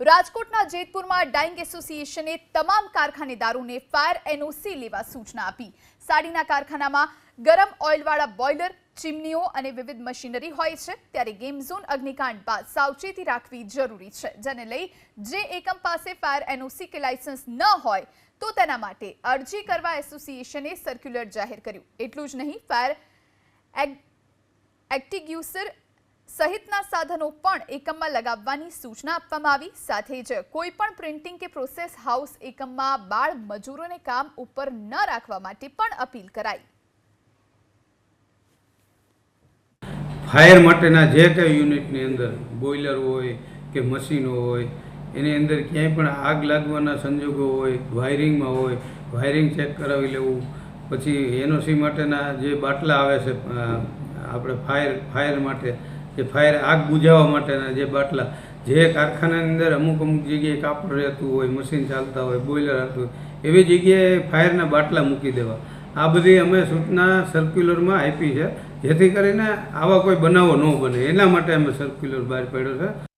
રાજકોટના જેતપુરમાં ડાઇંગ એસોસિએશને તમામ કારખાનેદારોને fire NOC લેવા સૂચના આપી। સાડીના કારખાનામાં ગરમ ઓઇલવાળા બોઇલર, ચીમનીઓ અને વિવિધ મશીનરી હોય છે, ત્યારે ગેમ ઝોન અગ્નિકાંડ બાદ સાવચેતી રાખવી જરૂરી છે, જેને લઈ જે એકમ પાસે ફાયર એનઓસી કે લાયસન્સ ન હોય તો તેના માટે અરજી કરવા એસોસિએશને સર્ક્યુલર જાહેર કર્યું। એટલું જ નહીં, ફાયર એક્ટિગ્યુસર સહિતના સાધનો પણ એકમમાં લગાવવાની સૂચના આપવામાં આવી। સાથે જ કોઈપણ પ્રિન્ટિંગ કે પ્રોસેસ હાઉસ એકમમાં બાળ મજૂરોને કામ ઉપર ન રાખવા માટે પણ અપીલ કરાઈ। ફાયર માટેના જે કંઈ યુનિટની અંદર બોઇલર હોય કે મશીનો હોય, એની અંદર ક્યાંય પણ આગ લાગવાના સંજોગો હોય, વાયરિંગમાં હોય, વાયરિંગ ચેક કરાવી લેવું। પછી એનઓસી માટેના જે બાટલા આવે છે આપણે ફાયર માટે, જે ફાયર આગ બુઝાવવા માટેના જે બાટલા, જે કારખાનાની અંદર અમુક જગ્યાએ કાપડ રહેતું હોય, મશીન ચાલતા હોય, બોઇલર આવતું હોય, એવી જગ્યાએ ફાયરના બાટલા મૂકી દેવા। આ બધી અમે સૂચના સર્ક્યુલરમાં આપી છે, જેથી કરીને આવા કોઈ બનાવો ન બને, એના માટે અમે સર્ક્યુલર બહાર પાડ્યો છે।